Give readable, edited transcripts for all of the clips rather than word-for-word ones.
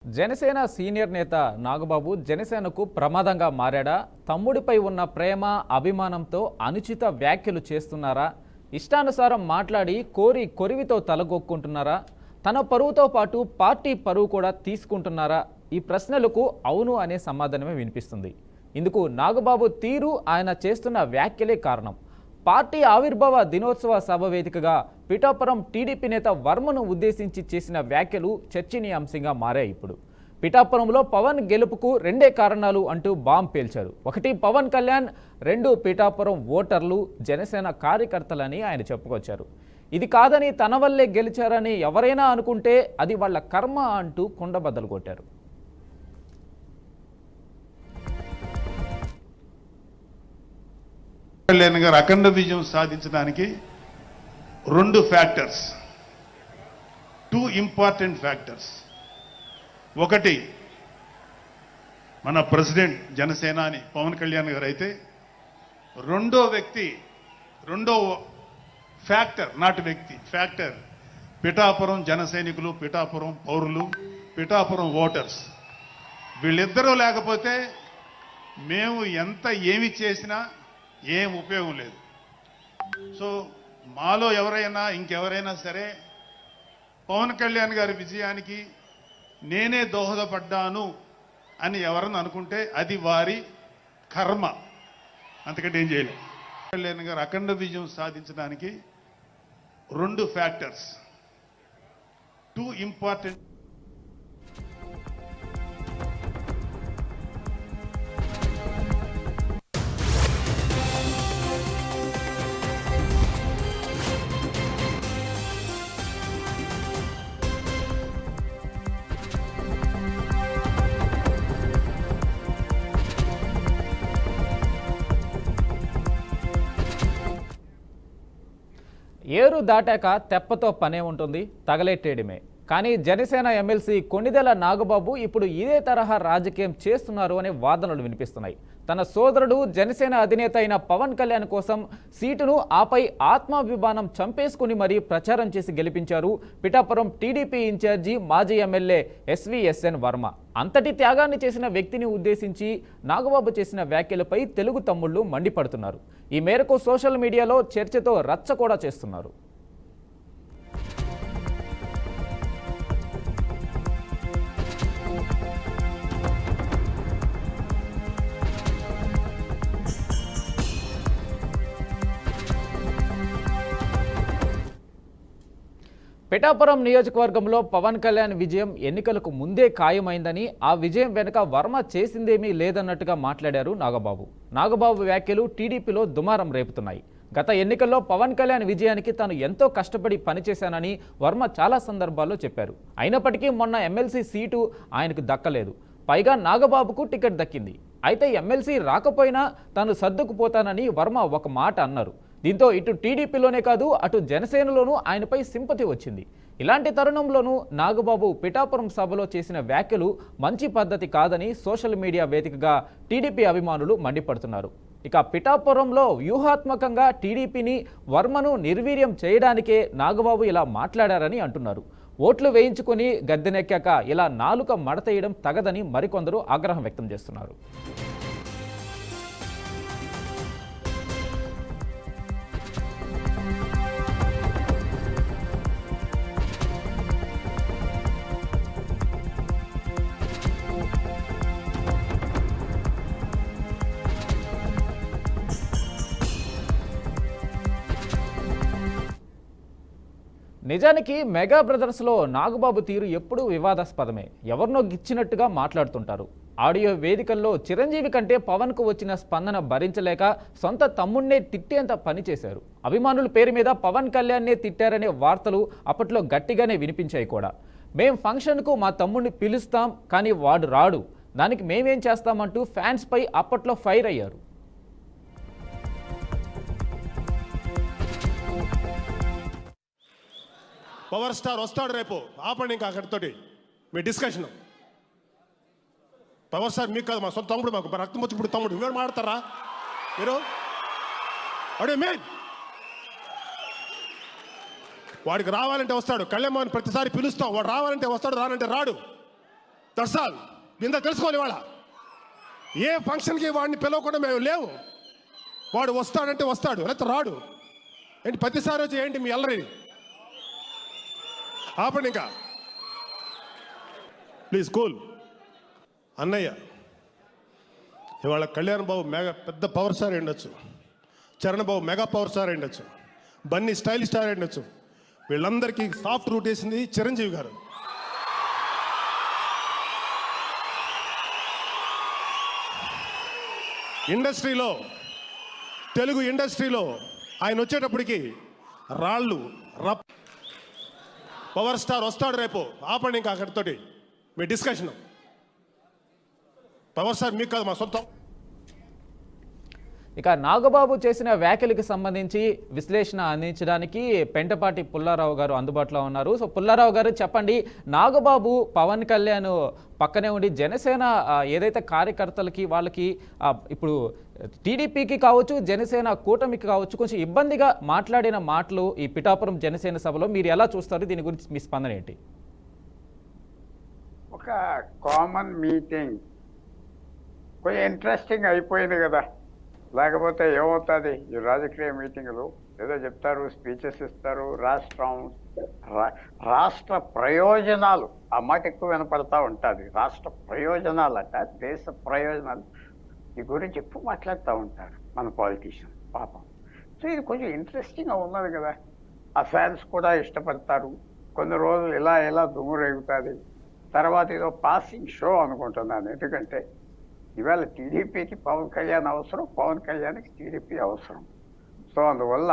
Janasena senior నేత నాగబాబు జనసేనకు ప్రమాదంగా మారాడా? తమ్ముడిపై ఉన్న ప్రేమ అభిమానంతో అనుచిత వ్యాఖ్యలు చేస్తున్నారా? ఇష్టానుసారం మాట్లాడి కొరివితో తలగొక్కుంటున్నారా? తన పరువుతో పాటు పార్టీ పరువు కూడా తీసుకుంటున్నారా? ఈ ప్రశ్నలకు అవును అనే సమాధానమే వినిపిస్తుంది. ఇందుకు నాగబాబు తీరు, ఆయన చేస్తున్న వ్యాఖ్యలే కారణం. పార్టీ ఆవిర్భావ దినోత్సవ సభ వేదికగా పిఠాపురం టీడీపీ నేత వర్మను ఉద్దేశించి చేసిన వ్యాఖ్యలు చర్చనీయాంశంగా మారాయి. ఇప్పుడు పిఠాపురంలో పవన్ గెలుపుకు రెండే కారణాలు అంటూ బాంబ్ పేల్చారు. ఒకటి పవన్ కళ్యాణ్, రెండు పిఠాపురం ఓటర్లు, జనసేన కార్యకర్తలని ఆయన చెప్పుకొచ్చారు. ఇది కాదని తన వల్లే గెలిచారని ఎవరైనా అనుకుంటే అది వాళ్ళ కర్మ అంటూ కుండబద్దలు కొట్టారు. కళ్యాణ్ గారు అఖండ విజయం సాధించడానికి రెండు ఫ్యాక్టర్స్, టూ ఇంపార్టెంట్ ఫ్యాక్టర్స్. ఒకటి మన ప్రెసిడెంట్ జనసేనాని పవన్ కళ్యాణ్ గారు అయితే, రెండో ఫ్యాక్టర్, నాట్ వ్యక్తి, ఫ్యాక్టర్ పిఠాపురం జన సైనికులు, పిఠాపురం పౌరులు, పిఠాపురం ఓటర్స్. వీళ్ళిద్దరూ లేకపోతే మేము ఎంత ఏమి చేసినా ఏం ఉపయోగం లేదు. సో మాలో ఎవరైనా ఇంకెవరైనా సరే పవన్ కళ్యాణ్ గారి విజయానికి నేనే దోహదపడ్డాను అని ఎవరన్నా అనుకుంటే అది వారి కర్మ, అంతకంటే ఏం చేయలేదు. కళ్యాణ్ గారు అఖండ విజయం సాధించడానికి రెండు ఫ్యాక్టర్స్, టూ ఇంపార్టెంట్. ఏరు దాటాక తెప్పతో పనే ఉంటుంది, తగలెట్టేయడమే. కానీ జనసేన ఎమ్మెల్సీ కొణిదెల నాగబాబు ఇప్పుడు ఇదే తరహా రాజకీయం చేస్తున్నారు అనే వాదనలు వినిపిస్తున్నాయి. తన సోదరుడు జనసేన అధినేత అయిన పవన్ కళ్యాణ్ కోసం సీటును, ఆపై ఆత్మాభిమానం చంపేసుకుని మరీ ప్రచారం చేసి గెలిపించారు పిఠాపురం టీడీపీ ఇన్ఛార్జి మాజీ ఎమ్మెల్యే ఎస్వీఎస్ఎన్ వర్మ. అంతటి త్యాగాన్ని చేసిన వ్యక్తిని ఉద్దేశించి నాగబాబు చేసిన వ్యాఖ్యలపై తెలుగు తమ్ముళ్లు మండిపడుతున్నారు. ఈ మేరకు సోషల్ మీడియాలో చర్చతో రచ్చ కూడా చేస్తున్నారు. పిఠాపురం నియోజకవర్గంలో పవన్ కళ్యాణ్ విజయం ఎన్నికలకు ముందే ఖాయమైందని, ఆ విజయం వెనుక వర్మ చేసిందేమీ లేదన్నట్టుగా మాట్లాడారు నాగబాబు. నాగబాబు వ్యాఖ్యలు టీడీపీలో దుమారం రేపుతున్నాయి. గత ఎన్నికల్లో పవన్ కళ్యాణ్ విజయానికి తాను ఎంతో కష్టపడి పనిచేశానని వర్మ చాలా సందర్భాల్లో చెప్పారు. అయినప్పటికీ మొన్న ఎమ్మెల్సీ సీటు ఆయనకు దక్కలేదు. పైగా నాగబాబుకు టికెట్ దక్కింది. అయితే ఎమ్మెల్సీ రాకపోయినా తాను సర్దుకుపోతానని వర్మ ఒక మాట అన్నారు. దీంతో ఇటు టీడీపీలోనే కాదు, అటు జనసేనలోనూ ఆయనపై సింపతి వచ్చింది. ఇలాంటి తరుణంలోనూ నాగబాబు పిఠాపురం సభలో చేసిన వ్యాఖ్యలు మంచి పద్ధతి కాదని సోషల్ మీడియా వేదికగా టీడీపీ అభిమానులు మండిపడుతున్నారు. ఇక పిఠాపురంలో వ్యూహాత్మకంగా టీడీపీని, వర్మను నిర్వీర్యం చేయడానికే నాగబాబు ఇలా మాట్లాడారని అంటున్నారు. ఓట్లు వేయించుకొని గద్దెనెక్కాక ఇలా నాలుక మడతేయడం తగదని మరికొందరు ఆగ్రహం వ్యక్తం చేస్తున్నారు. నిజానికి మెగా బ్రదర్స్లో నాగబాబు తీరు ఎప్పుడూ వివాదాస్పదమే. ఎవరినో గిచ్చినట్టుగా మాట్లాడుతుంటారు. ఆడియో వేదికల్లో చిరంజీవి కంటే పవన్కు వచ్చిన స్పందన భరించలేక సొంత తమ్ముణ్ణే తిట్టేంత పనిచేశారు. అభిమానుల పేరు మీద పవన్ కళ్యాణ్నే తిట్టారనే వార్తలు అప్పట్లో గట్టిగానే వినిపించాయి కూడా. మేం ఫంక్షన్కు మా తమ్ముడిని పిలుస్తాం, కానీ వాడు రాడు, దానికి మేమేం చేస్తామంటూ ఫ్యాన్స్పై అప్పట్లో ఫైర్ అయ్యారు. పవర్ స్టార్ వస్తాడు రేపు, ఆపండి ఇంకా అక్కడితోటి మీ డిస్కషన్. పవర్ స్టార్ మీకు కాదు, మా సొంత తమ్ముడు, మాకు రక్తం వచ్చి ఇప్పుడు తమ్ముడు. ఇవేం మాడతారా మీరు? అడే మెయిన్ వాడికి రావాలంటే వస్తాడు. కళ్యాణ్ ప్రతిసారి పిలుస్తాం, వాడు రావాలంటే వస్తాడు, రానంటే రాడు. That's all. ఇంత తెలుసుకోవాలి ఇవాళ. ఏ ఫంక్షన్కి వాడిని పిలవకుండా మేము లేవు. వాడు వస్తాడంటే వస్తాడు, లేకపోతే రాడు. ఏంటి ప్రతిసారి వచ్చి ఏంటి మీ అల్లరి? ఆపండి ఇంకా ప్లీజ్, కూల్. అన్నయ్య ఇవాళ కళ్యాణ్ బాబు మెగా పెద్ద పవర్ స్టార్ ఉండొచ్చు, చరణ్ బాబు మెగా పవర్ స్టార్ ఉండొచ్చు, బన్నీ స్టైల్ స్టార్ ఉండొచ్చు. వీళ్ళందరికీ సాఫ్ట్ రూట్ వేసింది చిరంజీవి గారు. ఇండస్ట్రీలో, తెలుగు ఇండస్ట్రీలో ఆయన వచ్చేటప్పటికి రాళ్ళు పవర్ స్టార్ వస్తాడు రేపు. ఆపండి ఇంకా అక్కడితోటి మీ డిస్కషన్. పవర్ స్టార్ మీకు కాదు, మా సొంతం. ఇక నాగబాబు చేసిన వ్యాఖ్యలకు సంబంధించి విశ్లేషణ అందించడానికి పెంటపాటి పుల్లారావు గారు అందుబాటులో ఉన్నారు. సో పుల్లారావు గారు చెప్పండి, నాగబాబు పవన్ కళ్యాణ్ పక్కనే ఉండి జనసేన ఏదైతే కార్యకర్తలకి వాళ్ళకి ఇప్పుడు టీడీపీకి కావచ్చు, జనసేన కూటమికి కావచ్చు, కొంచెం ఇబ్బందిగా మాట్లాడిన మాటలు ఈ పిఠాపురం జనసేన సభలో మీరు ఎలా చూస్తారు? దీని గురించి మీ స్పందన ఏంటి? ఒక కామన్ మీటింగ్ కొంచెం ఇంట్రెస్టింగ్ అయిపోయింది కదా, లేకపోతే ఏమవుతుంది? ఈ రాజకీయ మీటింగులు ఏదో చెప్తారు, స్పీచెస్ ఇస్తారు, రాష్ట్ర ప్రయోజనాలు, ఆ మాట ఎక్కువ వినపడతా ఉంటుంది. రాష్ట్ర ప్రయోజనాలట, దేశ ప్రయోజనాలు, ఈ గురించి ఎక్కువ మాట్లాడుతూ ఉంటారు మన పాలిటీషియన్ పాపం. సో ఇది కొంచెం ఇంట్రెస్టింగ్గా ఉన్నది కదా, ఆ ఫ్యాన్స్ కూడా ఇష్టపడతారు. కొన్ని రోజులు ఇలా దుమ్ము రేగుతుంది, తర్వాత ఏదో పాసింగ్ షో అనుకుంటున్నాను. ఎందుకంటే ఇవాళ టీడీపీకి పవన్ కళ్యాణ్ అవసరం, పవన్ కళ్యాణ్కి టీడీపీ అవసరం. సో అందువల్ల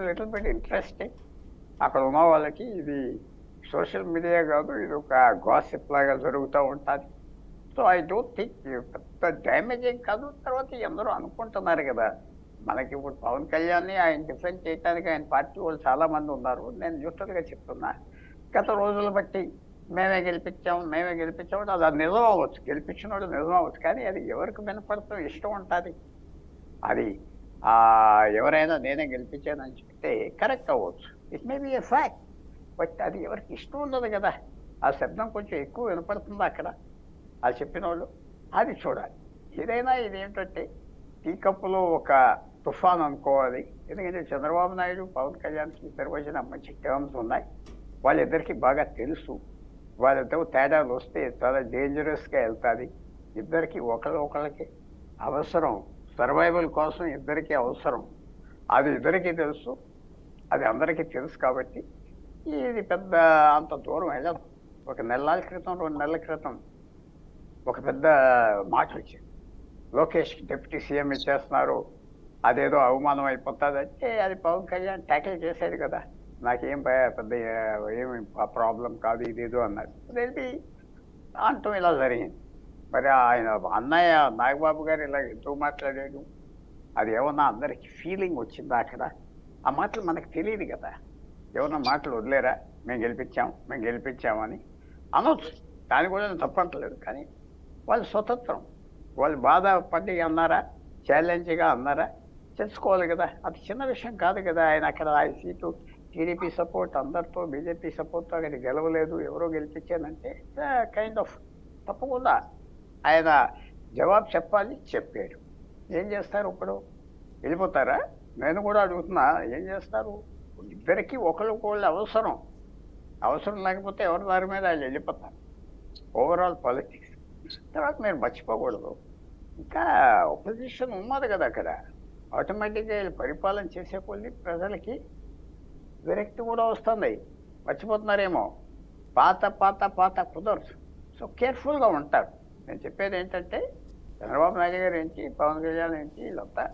లిటిల్ బిట్ ఇంట్రెస్టింగ్. అక్కడ ఉన్న వాళ్ళకి ఇది సోషల్ మీడియా కాదు, ఇది ఒక గాసిప్ లాగా జరుగుతూ ఉంటుంది. సో ఐ డోంట్ థింక్ పెద్ద డ్యామేజింగ్ కాదు. తర్వాత అందరూ అనుకుంటున్నారు కదా, మనకి ఇప్పుడు పవన్ కళ్యాణ్ని ఆయన డిఫెండ్ చేయడానికి ఆయన పార్టీ వాళ్ళు చాలామంది ఉన్నారు. నేను న్యూట్రల్గా చెప్తున్నా, గత రోజులు బట్టి మేమే గెలిపించాము అది నిజం అవ్వచ్చు, గెలిపించినోడు నిజం అవ్వచ్చు, కానీ అది ఎవరికి వినపడతాం ఇష్టం ఉంటుంది. అది ఎవరైనా నేనే గెలిపించానని చెప్తే కరెక్ట్ అవ్వచ్చు, it may be A fact. But అది ఎవరికి ఇష్టం ఉండదు కదా, ఆ శబ్దం కొంచెం ఎక్కువ వినపడుతుంది అక్కడ, అది చెప్పిన వాళ్ళు. అది చూడాలి. ఏదైనా ఇదేంటంటే టీ కప్పులో ఒక తుఫాన్ అనుకోవాలి. ఎందుకంటే చంద్రబాబు నాయుడు పవన్ కళ్యాణ్కి ఇద్దరు వచ్చిన మంచి టర్మ్స్ ఉన్నాయి. వాళ్ళిద్దరికీ బాగా తెలుసు. వాళ్ళిద్దరు తేడాలు వస్తే చాలా డేంజరస్గా వెళ్తుంది. ఇద్దరికి ఒకళ్ళకి అవసరం, సర్వైవల్ కోసం ఇద్దరికీ అవసరం. అది ఇద్దరికీ తెలుసు, అది అందరికీ తెలుసు. కాబట్టి ఇది పెద్ద అంత దూరం వెళ్ళదు. ఒక నెలల క్రితం, 2 నెలల క్రితం ఒక పెద్ద మాట వచ్చింది, లోకేష్ డిప్యూటీ సీఎం ఇచ్చేస్తున్నారు, అదేదో అవమానం అయిపోతుంది అంటే అది పవన్ కళ్యాణ్ ట్యాకిల్ చేసేది కదా, నాకేం పెద్ద ఏమి ప్రాబ్లం కాదు ఇదేదో అన్నారు. అదేంటి అంటూ ఇలా జరిగింది. మరి ఆయన అన్నయ్య నాగబాబు గారు ఇలా ఎందుకు మాట్లాడాడు, అది ఏమన్నా అందరికి ఫీలింగ్ వచ్చిందా అక్కడ? ఆ మాటలు మనకు తెలియదు కదా. ఏమన్నా మాటలు వదిలేరా, మేము గెలిపించామని అనొచ్చు, దాని కూడా నేను తప్పంటలేదు. కానీ వాళ్ళు స్వతంత్రం, వాళ్ళు బాధపడి అన్నారా, ఛాలెంజ్గా అన్నారా, తెలుసుకోవాలి కదా. అది చిన్న విషయం కాదు కదా. ఆయన అక్కడ ఆయన సీటు టీడీపీ సపోర్ట్ అందరితో, బీజేపీ సపోర్ట్తో అక్కడ గెలవలేదు, ఎవరో గెలిపించానంటే కైండ్ ఆఫ్ తప్పకుండా ఆయన జవాబు చెప్పాలి, చెప్పాడు. ఏం చేస్తారు ఇప్పుడు? వెళ్ళిపోతారా? నేను కూడా అడుగుతున్నా, ఏం చేస్తారు? ఇద్దరికీ ఒకళ్ళు అవసరం లేకపోతే ఎవరి దారి మీద వాళ్ళు వెళ్ళిపోతారు. Overall politics. తర్వాత మీరు మర్చిపోకూడదు, ఇంకా ఒపోజిషన్ ఉన్నది కదా అక్కడ. ఆటోమేటిక్గా వీళ్ళు పరిపాలన చేసే కొద్ది ప్రజలకి విరక్తి కూడా వస్తుంది. మర్చిపోతున్నారేమో, పాత కుదరదు. సో కేర్ఫుల్గా ఉంటారు. నేను చెప్పేది ఏంటంటే చంద్రబాబు నాయుడు గారు ఏంటి, పవన్ కళ్యాణ్ ఏంటి, వీళ్ళంతా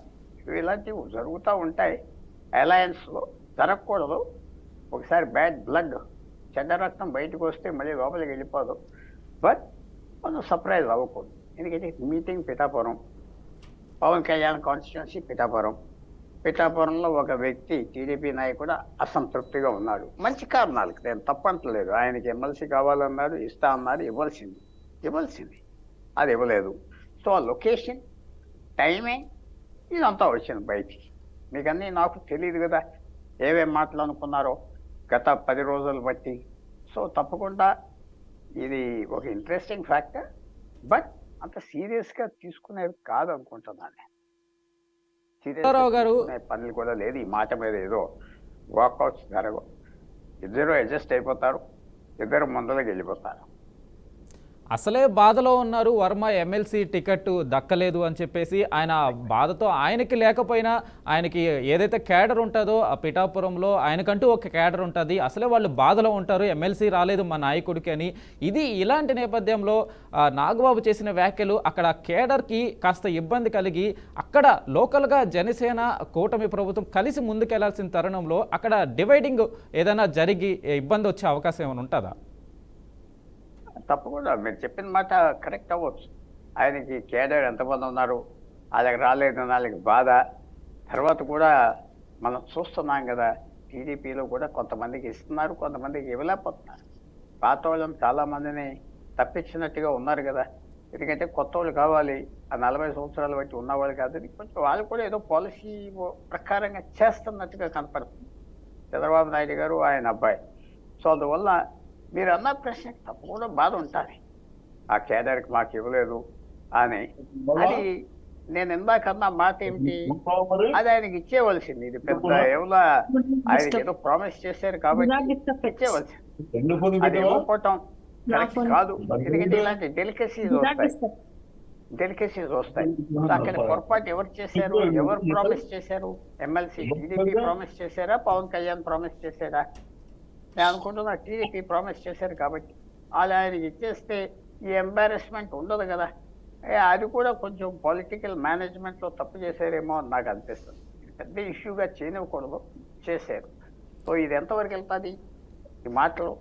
ఇలాంటివి జరుగుతూ ఉంటాయి. అలయన్స్లో జరగకూడదు. ఒకసారి బ్యాడ్ బ్లడ్, చెడ్డ రక్తం బయటకు వస్తే మళ్ళీ లోపలికి వెళ్ళిపోదు. బట్ మనం సర్ప్రైజ్ అవ్వకూడదు. ఎందుకంటే మీటింగ్ పిఠాపురం, పవన్ కళ్యాణ్ కాన్స్టిట్యున్సీ పిఠాపురంలో ఒక వ్యక్తి, టీడీపీ నాయకుడు అసంతృప్తిగా ఉన్నాడు. మంచి కారణాలకు, నేను తప్పంటలేదు. ఆయనకి ఎమ్మెల్సీ కావాలన్నాడు, ఇస్తా అన్నాడు, ఇవ్వాల్సింది అది ఇవ్వలేదు. సో ఆ లొకేషన్, టైమింగ్, ఇదంతా వచ్చింది బయటికి. మీకన్నీ నాకు తెలియదు కదా ఏమేం మాటలు అనుకున్నారో గత 10 రోజులు బట్టి. సో తప్పకుండా ఇది ఒక ఇంట్రెస్టింగ్ ఫ్యాక్టర్, బట్ అంత సీరియస్గా తీసుకునేది కాదు అనుకుంటున్నాను నేను. సీరియస్గా పుల్లారావు గారు తీసుకునే పనులు కూడా లేదు. ఈ మాట మీద ఏదో వాకౌట్స్ జరగవు. ఇద్దరు అడ్జస్ట్ అయిపోతారు, ఇద్దరు ముందరకి వెళ్ళిపోతారు. అసలే బాధలో ఉన్నారు, వర్మ ఎమ్మెల్సీ టికెట్ దక్కలేదు అని చెప్పేసి ఆయన బాధతో ఆయనకి లేకపోయినా ఆయనకి ఏదైతే క్యాడర్ ఉంటుందో ఆ పిఠాపురంలో ఆయనకంటూ ఒక క్యాడర్ ఉంటుంది, అసలే వాళ్ళు బాధలో ఉంటారు, ఎమ్మెల్సీ రాలేదు మా నాయకుడికి అని. ఇలాంటి నేపథ్యంలో నాగబాబు చేసిన వ్యాఖ్యలు అక్కడ కేడర్కి కాస్త ఇబ్బంది కలిగి అక్కడ లోకల్గా జనసేన కూటమి ప్రభుత్వం కలిసి ముందుకెళ్లాల్సిన తరుణంలో అక్కడ డివైడింగ్ ఏదైనా జరిగి ఇబ్బంది వచ్చే అవకాశం ఏమైనా ఉంటుందా? తప్పకుండా మీరు చెప్పిన మాట కరెక్ట్ అవ్వచ్చు. ఆయనకి కేడర్ ఎంతమంది ఉన్నారు, వాళ్ళకి రాలేదు, వాళ్ళకి బాధ. తర్వాత కూడా మనం చూస్తున్నాం కదా, టీడీపీలో కూడా కొంతమందికి ఇస్తున్నారు, కొంతమందికి ఇవ్వలేకపోతున్నారు. పాత వాళ్ళని చాలామందిని తప్పించినట్టుగా ఉన్నారు కదా. ఎందుకంటే కొత్త వాళ్ళు కావాలి, ఆ 40 సంవత్సరాలు బట్టి ఉన్నవాళ్ళు కాదు. కొంచెం వాళ్ళు కూడా ఏదో పాలసీ ప్రకారంగా చేస్తున్నట్టుగా కనపడుతుంది చంద్రబాబు నాయుడు గారు, ఆయన అబ్బాయి. సో అందువల్ల మీరు అన్న ప్రశ్నకి తప్పకుండా బాధ ఉంటుంది, ఆ కేడర్కి మాకు ఇవ్వలేదు అని. అది నేను ఇందాకన్నా మాట ఏమిటి, అది ఆయనకి ఇచ్చేవలసింది. ఇది పెద్ద ఏమన్నా ఆయనకి ఏదో ప్రామిస్ చేశారు కాబట్టి ఇచ్చేవలసింది. అది ఇవ్వకపోవటం కరెక్ట్ కాదు. ఎందుకంటే ఇలాంటి డెలికసీస్ వస్తాయి. అక్కడ పొరపాటు ఎవరు చేశారు, ఎవరు ప్రామిస్ చేశారు? ఎమ్మెల్సీ టీడీపీ ప్రామిస్ చేశారా, పవన్ కళ్యాణ్ ప్రామిస్ చేశారా? నేను అనుకుంటున్నా టీడీపీ ప్రామిస్ చేశారు కాబట్టి వాళ్ళు ఆయనకి ఇచ్చేస్తే ఈ ఎంబారెస్మెంట్ ఉండదు కదా. అది కూడా కొంచెం పొలిటికల్ మేనేజ్మెంట్లో తప్పు చేశారేమో అని నాకు అనిపిస్తుంది. ఇది పెద్ద ఇష్యూగా చేయనివ్వకూడదు, చేశారు. సో ఇది ఎంతవరకు వెళ్తుంది ఈ మాటలు?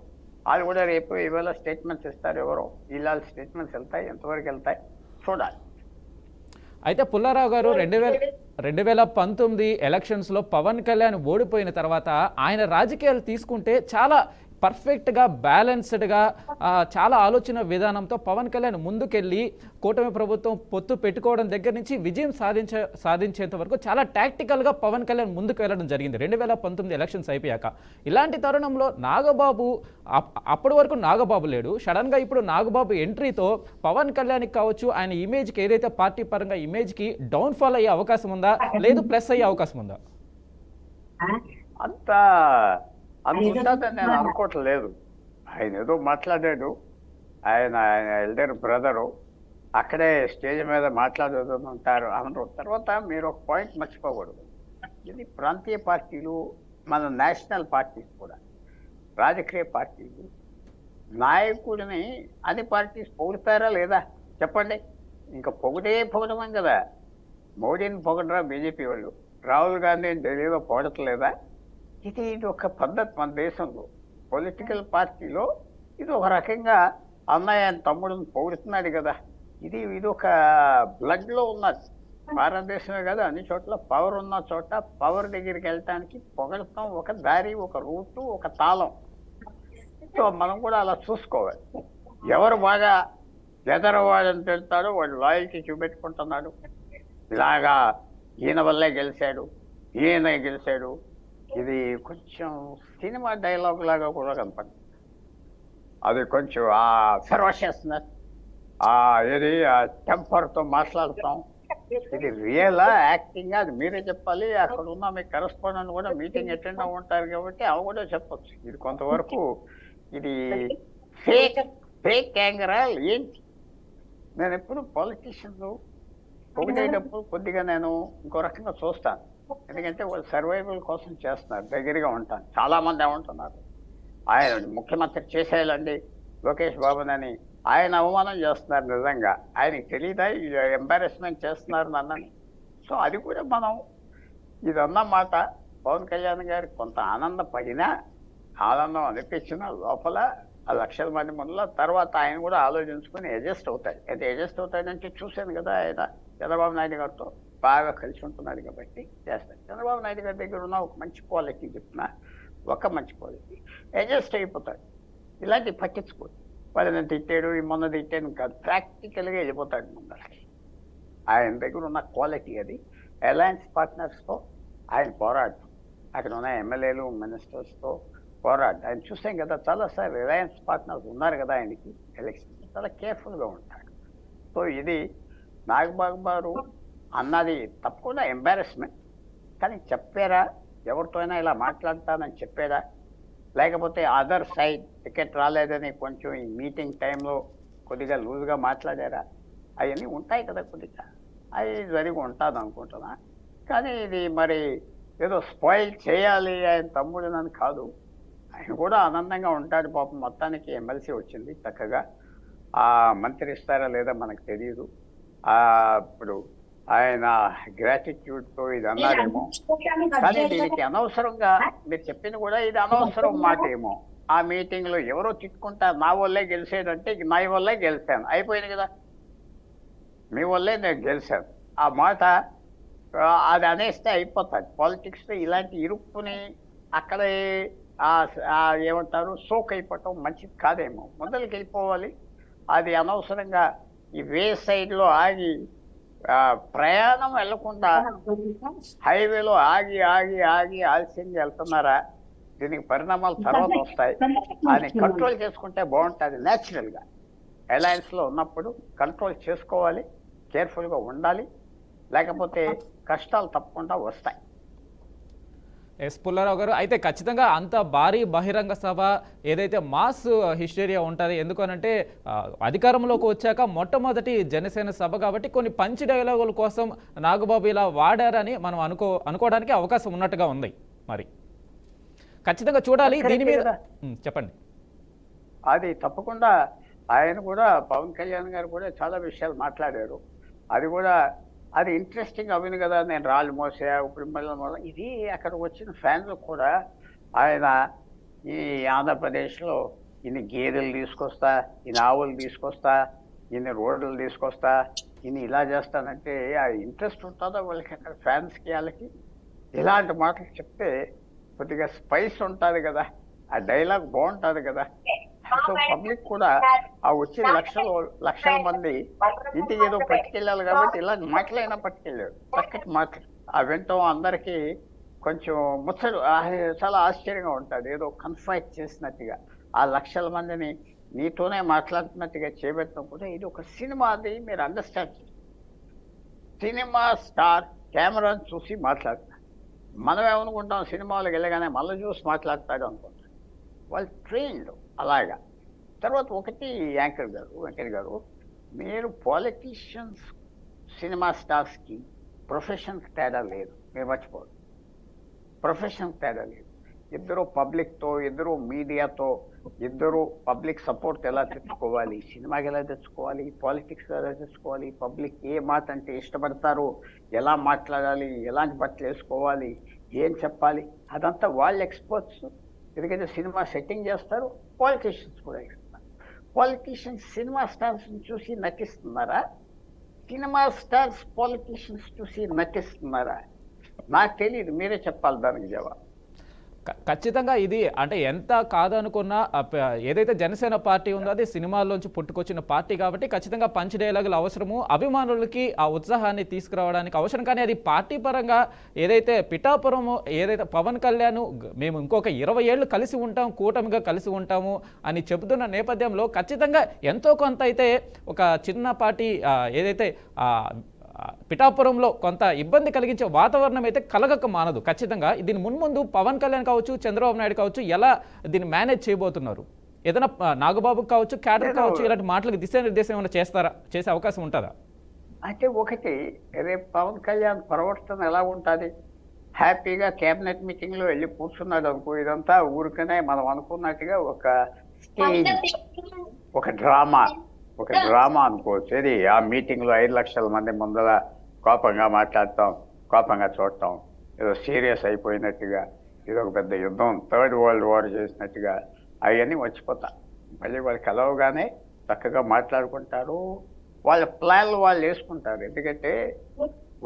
వాళ్ళు కూడా రేపు ఇవాళ స్టేట్మెంట్స్ ఇస్తారు, ఎవరో వీళ్ళ స్టేట్మెంట్స్ వెళ్తాయి, ఎంతవరకు వెళ్తాయి చూడాలి. అయితే పుల్లారావు గారు 2019 ఎలక్షన్స్లో పవన్ కళ్యాణ్ ఓడిపోయిన తర్వాత ఆయన రాజకీయాలు తీసుకుంటే చాలా పర్ఫెక్ట్గా బ్యాలెన్స్డ్గా చాలా ఆలోచన విధానంతో పవన్ కళ్యాణ్ ముందుకెళ్ళి కూటమి ప్రభుత్వం పొత్తు పెట్టుకోవడం దగ్గర నుంచి విజయం సాధించేంత వరకు చాలా టాక్టికల్గా పవన్ కళ్యాణ్ ముందుకు వెళ్ళడం జరిగింది 2019 ఎలక్షన్స్ అయిపోయాక. ఇలాంటి తరుణంలో నాగబాబు అప్పటి వరకు నాగబాబు లేడు, సడన్గా ఇప్పుడు నాగబాబు ఎంట్రీతో పవన్ కళ్యాణ్కి కావచ్చు ఆయన ఇమేజ్కి ఏదైతే పార్టీ పరంగా ఇమేజ్కి డౌన్ఫాల్ అయ్యే అవకాశం ఉందా, లేదు ప్లస్ అయ్యే అవకాశం ఉందా? అంత ఉంటుందని నేను అనుకోవట్లేదు. ఆయన ఏదో మాట్లాడాడు, ఆయన ఎల్డర్ బ్రదరు అక్కడే స్టేజ్ మీద మాట్లాడుతుంటారు అందరూ. తర్వాత మీరు ఒక పాయింట్ మర్చిపోకూడదు, ఇది ప్రాంతీయ పార్టీలు, మన నేషనల్ పార్టీస్ కూడా, రాజకీయ పార్టీలు నాయకుడిని అన్ని పార్టీస్ పొగుడతారా లేదా చెప్పండి? ఇంకా పొగడమే కదా. మోడీని పొగడరా బీజేపీ వాళ్ళు, రాహుల్ గాంధీని ఢిల్లీలో పొగడతలేదా? ఇది ఒక పద్ధతి మన దేశంలో. పొలిటికల్ పార్టీలో ఇది ఒక రకంగా అన్నయ్య తమ్ముడిని పొగుడుతున్నాడు కదా. ఇది ఒక బ్లడ్లో ఉన్నది. భారతదేశమే కదా, అన్ని చోట్ల పవర్ ఉన్న చోట పవర్ దగ్గరికి వెళ్ళటానికి పొగడతాం, ఒక దారి, ఒక రూటు, ఒక తాళం. సో మనం కూడా అలా చూసుకోవాలి. ఎవరు బాగా ఎదరవాడని తిడతాడో వాడు లాయల్టీ చూపెట్టుకుంటున్నాడు. ఇలాగా ఈయన వల్లే గెలిచాడు, ఈయన గెలిచాడు. ఇది కొంచెం సినిమా డైలాగ్ లాగా కూడా కనపడుతుంది. అది కొంచెం ఆ సర్వశేషనెస్, ఏది ఆ టెంపర్తో మాట్లాడతాం. ఇది రియలా యాక్టింగ్ అది మీరే చెప్పాలి. అక్కడ ఉన్న మీ కరెస్పాండెంట్ కూడా మీటింగ్ అటెండ్ అవి ఉంటారు కాబట్టి అవి కూడా చెప్పచ్చు. ఇది కొంతవరకు ఇది ఫేక్ యాంగరా ఏంటి? నేను ఎప్పుడు పొలిటీషియన్స్ పొగిడేటప్పుడు కొద్దిగా నేను ఇంకో రకంగా చూస్తాను. ఎందుకంటే వాళ్ళు సర్వైవల్ కోసం చేస్తున్నారు, దగ్గరగా ఉంటాను. చాలామంది ఏమంటున్నారు, ఆయన ముఖ్యమంత్రి చేసేయాలండి లోకేష్ బాబునని. ఆయన అవమానం చేస్తున్నారు నిజంగా. ఆయనకి తెలియదా ఎంబారెస్మెంట్ చేస్తున్నారు నన్నని? సో అది కూడా మనం ఇదన్న మాట పవన్ కళ్యాణ్ గారికి కొంత ఆనందపడినా, ఆనందం అనిపించిన లోపల ఆ లక్షల మంది ముందులో తర్వాత ఆయన కూడా ఆలోచించుకొని అడ్జస్ట్ అవుతాడు. అయితే అడ్జస్ట్ అవుతాడంటే చూశాను కదా, ఆయన చంద్రబాబు నాయుడు గారితో బాగా కలిసి ఉంటున్నాడు కాబట్టి చేస్తాడు. చంద్రబాబు నాయుడు గారి దగ్గర ఉన్న ఒక మంచి క్వాలిటీ చెప్తున్నా, ఒక మంచి క్వాలిటీ, అడ్జస్ట్ అయిపోతాడు. ఇలాంటి పట్టించుకోడు. వాళ్ళని తిట్టాడు, ఈ మొన్న తిట్టాను కాదు, ప్రాక్టికల్గా వెళ్ళిపోతాడు ముందరకి. ఆయన దగ్గర ఉన్న క్వాలిటీ అది. అలయన్స్ పార్ట్నర్స్తో ఆయన పోరాడు, అక్కడ ఉన్న ఎమ్మెల్యేలు మినిస్టర్స్తో పోరాడు. ఆయన చూసాం కదా చాలాసార్లు రిలయన్స్ పార్ట్నర్స్ ఉన్నారు కదా ఆయనకి ఎలక్షన్, చాలా కేర్ఫుల్గా ఉంటాడు. సో ఇది నాగబాబు గారు అన్నది తప్పకుండా ఎంబారస్మెంట్. కానీ చెప్పారా, ఎవరితో అయినా ఇలా మాట్లాడతానని చెప్పారా, లేకపోతే అదర్ సైడ్ టికెట్ రాలేదని కొంచెం ఈ మీటింగ్ టైంలో కొద్దిగా లూజ్గా మాట్లాడారా, అవన్నీ ఉంటాయి కదా కొద్దిగా, అవి జరిగి ఉంటుంది అనుకుంటున్నా. కానీ ఇది మరి ఏదో స్పాయిల్ చేయాలి ఆయన తమ్ముడినని కాదు, ఆయన కూడా ఆనందంగా ఉంటాడు పాపం. మొత్తానికి ఎమ్మెల్సీ వచ్చింది చక్కగా, ఆ మంత్రి ఇస్తారా లేదా మనకు తెలియదు. ఇప్పుడు ఆయన గ్రాటిట్యూడ్తో ఇది అన్నారేమో, కానీ దీనికి అనవసరంగా మీరు చెప్పింది కూడా ఇది అనవసరం మాట ఏమో. ఆ మీటింగ్లో ఎవరో తిట్టుకుంటారు, నా వల్లే గెలిచేదంటే నా వల్లే గెలిచాను అయిపోయింది కదా, మీ వల్లే నేను గెలిచాను ఆ మాట అది అనేస్తే అయిపోతుంది. పాలిటిక్స్లో ఇలాంటి ఇరుక్కుని అక్కడే ఏమంటారు సోక్ అయిపోవటం మంచిది కాదేమో. మొదలుకి వెళ్ళిపోవాలి. అది అనవసరంగా ఈ వే సైడ్లో ఆగి ప్రయాణం వెళ్లకుండా హైవేలో ఆగి ఆగి ఆగి ఆలస్యంగా వెళ్తున్నారా, దీనికి పరిణామాలు తర్వాత వస్తాయి. అది కంట్రోల్ చేసుకుంటే బాగుంటుంది. న్యాచురల్గా అలయన్స్లో ఉన్నప్పుడు కంట్రోల్ చేసుకోవాలి, కేర్ఫుల్గా ఉండాలి, లేకపోతే కష్టాలు తప్పకుండా వస్తాయి. ఎస్ పుల్లారావు గారు, అయితే ఖచ్చితంగా అంత భారీ బహిరంగ సభ ఏదైతే మాస్ హిస్టేరియా ఉంటుంది, ఎందుకనంటే అధికారంలోకి వచ్చాక మొట్టమొదటి జనసేన సభ కాబట్టి కొన్ని పంచి డైలాగుల కోసం నాగబాబు ఇలా వాడారని మనం అనుకోవడానికి అవకాశం ఉన్నట్టుగా ఉంది. మరి ఖచ్చితంగా చూడాలి దీని మీద. చెప్పండి. అది తప్పకుండా ఆయన కూడా పవన్ కళ్యాణ్ గారు కూడా చాలా విషయాలు మాట్లాడారు. అది కూడా అది ఇంట్రెస్టింగ్ అవింది కదా, నేను రాళ్ళు మోసా ఇప్పుడు మళ్ళీ ఇది అక్కడ వచ్చిన ఫ్యాన్లు కూడా ఆయన ఈ ఆంధ్రప్రదేశ్లో ఇన్ని గేదెలు తీసుకొస్తా, ఇన్ని ఆవులు తీసుకొస్తా, ఇన్ని రోడ్లు తీసుకొస్తా, ఇన్ని ఇలా చేస్తానంటే ఆ ఇంట్రెస్ట్ ఉంటుందో వాళ్ళకి అక్కడ ఫ్యాన్స్కి వాళ్ళకి. ఇలాంటి మాటలు చెప్తే కొద్దిగా స్పైస్ ఉంటుంది కదా, ఆ డైలాగ్ బాగుంటుంది కదా. సో పబ్లిక్ కూడా ఆ వచ్చిన లక్షల మంది ఇంటికి ఏదో పట్టుకెళ్ళాలి కాబట్టి ఇలా మాటలైనా పట్టుకెళ్ళాడు. చక్కటి మాటలు ఆ వింటాం అందరికీ కొంచెం ముచ్చడు, చాలా ఆశ్చర్యంగా ఉంటుంది. ఏదో కన్ఫైట్ చేసినట్టుగా ఆ లక్షల మందిని నీతోనే మాట్లాడుతున్నట్టుగా చేపెట్టడం కూడా ఇది ఒక సినిమాది మీరు అండర్స్టాండ్ చేస్తారు. సినిమా స్టార్ కెమెరాని చూసి మాట్లాడతారు. మనం ఏమనుకుంటాం, సినిమాలకు వెళ్ళగానే మళ్ళీ చూసి మాట్లాడతాడు అనుకుంటాం. వాళ్ళు ట్రైన్డ్ అలాగా. తర్వాత ఒకటి వెంకయ్య గారు మీరు పాలిటీషియన్స్ సినిమా స్టార్స్కి ప్రొఫెషన్ తేడా లేదు, మీరు మర్చిపోదు. ప్రొఫెషన్ తేడా లేదు. ఇద్దరు పబ్లిక్తో, ఇద్దరు మీడియాతో, ఇద్దరు పబ్లిక్ సపోర్ట్ ఎలా తెచ్చుకోవాలి, సినిమాకి ఎలా తెచ్చుకోవాలి, పాలిటిక్స్ ఎలా తెచ్చుకోవాలి, పబ్లిక్ ఏ మాట అంటే ఇష్టపడతారు, ఎలా మాట్లాడాలి, ఎలాంటి బట్టలు వేసుకోవాలి, ఏం చెప్పాలి, అదంతా వాళ్ళు ఎక్స్పర్ట్స్. ఎందుకంటే సినిమా సెట్టింగ్ చేస్తారు, పాలిటీషియన్స్ కూడా చేస్తారు. పాలిటీషియన్స్ సినిమా స్టార్స్ని చూసి నటిస్తున్నారా, సినిమా స్టార్స్ పాలిటీషియన్స్ చూసి నటిస్తున్నారా? నాకు తెలియదు, మీరే చెప్పాలి దానికి జవాబు. ఖచ్చితంగా ఇది అంటే ఎంత కాదనుకున్నా ఏదైతే జనసేన పార్టీ ఉందో అది సినిమాల్లోంచి పుట్టుకొచ్చిన పార్టీ కాబట్టి ఖచ్చితంగా పంచ్ డైలాగులు అవసరము, అభిమానులకి ఆ ఉత్సాహాన్ని తీసుకురావడానికి అవసరం. కానీ అది పార్టీ పరంగా ఏదైతే పిఠాపురం ఏదైతే పవన్ కళ్యాణ్ మేము ఇంకొక 20 ఏళ్ళు కలిసి ఉంటాం, కూటమిగా కలిసి ఉంటాము అని చెబుతున్న నేపథ్యంలో ఖచ్చితంగా ఎంతో కొంత అయితే ఒక చిన్న పార్టీ ఏదైతే పిఠాపురంలో కొంత ఇబ్బంది కలిగించే వాతావరణం అయితే కలగక మానదు. ఖచ్చితంగా దీని మున్ముందు పవన్ కళ్యాణ్ కావచ్చు, చంద్రబాబు నాయుడు కావచ్చు, ఎలా దీన్ని మేనేజ్ చేయబోతున్నారు? ఏదైనా నాగబాబు కావచ్చు, క్యాడర్ కావచ్చు, ఇలాంటి మాటలకు దిశానిర్దేశం ఏమైనా చేసే అవకాశం ఉంటుందా? అంటే ఒకటి, రేపు పవన్ కళ్యాణ్ ప్రవర్తన ఎలా ఉంటుంది? హ్యాపీగా కేబినెట్ మీటింగ్లో వెళ్ళి కూర్చున్నాడు అనుకో, ఇదంతా ఊరికనే మనం అనుకున్నట్టుగా ఒక స్టేజ్, ఒక డ్రామా అనుకోవచ్చు. ఇది ఆ మీటింగ్లో 5 లక్షల మంది ముందర కోపంగా మాట్లాడటం, కోపంగా చూడటం, ఏదో సీరియస్ అయిపోయినట్టుగా, ఇది ఒక పెద్ద యుద్ధం, 3rd వరల్డ్ వార్ చేసినట్టుగా అవన్నీ వచ్చిపోతా. మళ్ళీ వాళ్ళు కలవగానే చక్కగా మాట్లాడుకుంటారు, వాళ్ళ ప్లాన్లు వాళ్ళు వేసుకుంటారు. ఎందుకంటే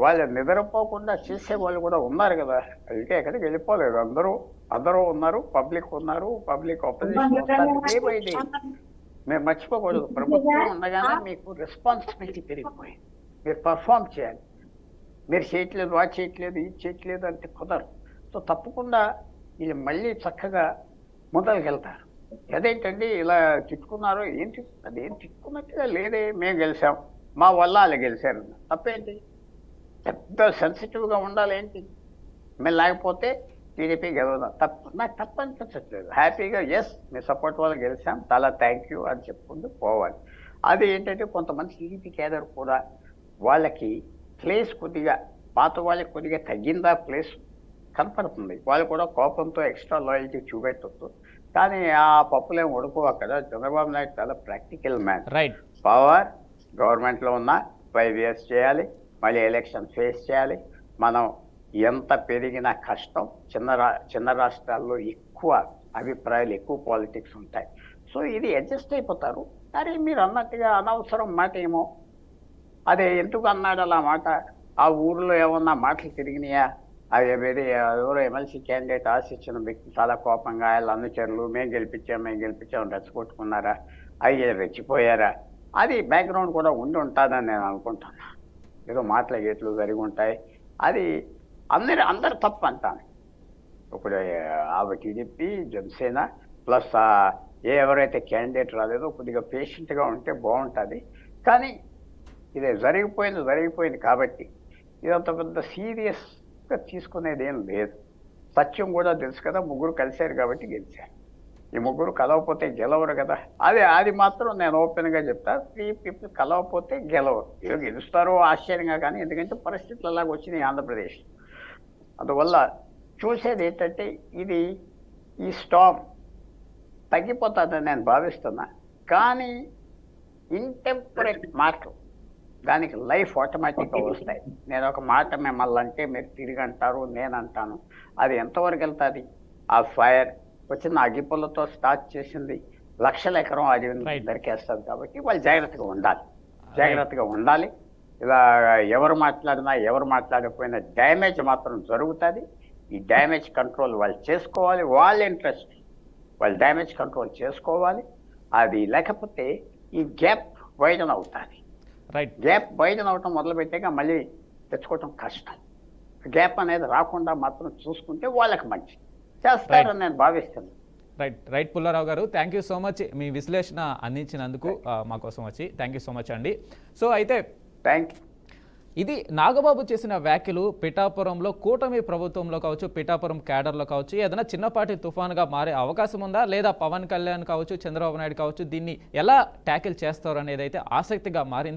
వాళ్ళు నిద్రపోకుండా చేసే వాళ్ళు కూడా ఉన్నారు కదా, అందుకే ఎక్కడికి వెళ్ళిపోలేదు. అందరూ ఉన్నారు, పబ్లిక్ ఆపోజిషన్ వస్తారు. ఏమైంది మేము మర్చిపోకూడదు, ప్రభుత్వం ఉండగానే మీకు రెస్పాన్సిబిలిటీ పెరిగిపోయింది, మీరు పర్ఫామ్ చేయాలి. మీరు చేయట్లేదు, ఇది చేయట్లేదు అంటే కుదరదు. సో తప్పకుండా ఇది మళ్ళీ చక్కగా ముందరికి వెళ్తారు. అదేంటండి ఇలా తిట్టుకున్నారు, ఏంటి అదేం తిట్టుకున్నట్టుగా లేదే, మేము గెలిచాం, మా వల్ల వాళ్ళు గెలిచారు, తప్పేంటి? పెద్ద సెన్సిటివ్గా ఉండాలి ఏంటి? మేము లేకపోతే టీడీపీ గెలవదాం, నాకు తప్పు అనిపించట్లేదు. హ్యాపీగా ఎస్ మీ సపోర్ట్ వల్ల గెలిచాం, చాలా థ్యాంక్ యూ అని చెప్పుకుంటూ పోవాలి. అది ఏంటంటే కొంతమంది టీడీపీ కేడర్ కూడా వాళ్ళకి ప్లేస్ కొద్దిగా పాత వాళ్ళకి కొద్దిగా తగ్గిందా ప్లేస్ కనపడుతుంది. వాళ్ళు కూడా కోపంతో ఎక్స్ట్రా లాయల్టీ చూపెట్టొద్దు. కానీ ఆ పప్పులేం ఉడుకోవా కదా. చంద్రబాబు నాయుడు చాలా ప్రాక్టికల్ మ్యాన్. రైట్. పవర్ గవర్నమెంట్లో ఉన్న 5 years చేయాలి, మళ్ళీ ఎలక్షన్ ఫేస్ చేయాలి. మనం ఎంత పెరిగిన కష్టం. చిన్న రాష్ట్రాల్లో ఎక్కువ అభిప్రాయాలు, ఎక్కువ పాలిటిక్స్ ఉంటాయి. సో ఇది అడ్జస్ట్ అయిపోతారు. కానీ మీరు అన్నట్టుగా అనవసరం మాట ఏమో, అదే ఎందుకు అన్నాడు అలా మాట, ఆ ఊరిలో ఏమన్నా మాటలు తిరిగినాయా, అది ఎవరో ఎమ్మెల్సీ క్యాండిడేట్ ఆశించిన వ్యక్తి చాలా కోపంగా వాళ్ళ అనుచరులు మేము గెలిపించాం రెచ్చగొట్టుకున్నారా, అవి రెచ్చిపోయారా, అది బ్యాక్గ్రౌండ్ కూడా ఉండి ఉంటుందని నేను అనుకుంటున్నా. ఏదో మాటల గేట్లు జరిగి ఉంటాయి. అది అందరు తప్పు అంటాను. ఇప్పుడు టీడీపీ, జనసేన ప్లస్ ఎవరైతే క్యాండిడేట్ రాలేదో కొద్దిగా పేషెంట్గా ఉంటే బాగుంటుంది. కానీ ఇది జరిగిపోయింది కాబట్టి ఇదంత పెద్ద సీరియస్గా తీసుకునేది ఏం లేదు. సత్యం కూడా తెలుసు కదా, ముగ్గురు కలిశారు కాబట్టి గెలిచారు. ఈ ముగ్గురు కలవకపోతే గెలవరు కదా. అది మాత్రం నేను ఓపెన్గా చెప్తా. 3 people కలవకపోతే గెలవరు. ఏదో గెలుస్తారో ఆశ్చర్యంగా, కానీ ఎందుకంటే పరిస్థితులు అలాగ వచ్చినాయి ఆంధ్రప్రదేశ్. అందువల్ల చూసేది ఏంటంటే ఈ స్టామ్ తగ్గిపోతుందని నేను భావిస్తున్నా. కానీ ఇంటెంపరెంట్ మాటలు దానికి లైఫ్ ఆటోమేటిక్గా వస్తాయి. నేను ఒక మాట మిమ్మల్ని అంటే మీరు తిరిగి అంటారు, నేను అంటాను. అది ఎంతవరకు వెళ్తుంది? ఆ ఫైర్ వచ్చిన అగ్గిపుల్లతో స్టార్ట్ చేసింది లక్షల ఎకరం అడవిని దరికేస్తుంది. కాబట్టి వాళ్ళు జాగ్రత్తగా ఉండాలి. ఇలా ఎవరు మాట్లాడకపోయినా డ్యామేజ్ మాత్రం జరుగుతుంది. ఈ డ్యామేజ్ కంట్రోల్ వాళ్ళు చేసుకోవాలి. వాళ్ళ ఇంట్రెస్ట్ వాళ్ళు డ్యామేజ్ కంట్రోల్ చేసుకోవాలి. అది లేకపోతే ఈ గ్యాప్ వైడన్ అవుతుంది. గ్యాప్ వైడన్ అవటం మొదలుపెట్టాక మళ్ళీ తెచ్చుకోవటం కష్టం. గ్యాప్ అనేది రాకుండా మాత్రం చూసుకుంటే వాళ్ళకి మంచి చేస్తారని నేను భావిస్తున్నాను. రైట్ పుల్లారావు గారు, థ్యాంక్ యూ సో మచ్ మీ విశ్లేషణ అందించినందుకు మా కోసం వచ్చి. థ్యాంక్ యూ సో మచ్ అండి. సో అయితే థ్యాంక్ యూ. ఇది నాగబాబు చేసిన వ్యాఖ్యలు పిఠాపురంలో కూటమి ప్రభుత్వంలో కావచ్చు, పిఠాపురం క్యాడర్లో కావచ్చు ఏదైనా చిన్నపాటి తుఫానుగా మారే అవకాశం ఉందా, లేదా పవన్ కళ్యాణ్ కావచ్చు, చంద్రబాబు నాయుడు కావచ్చు దీన్ని ఎలా ట్యాకిల్ చేస్తారు అనేది అయితే ఆసక్తిగా మారింది.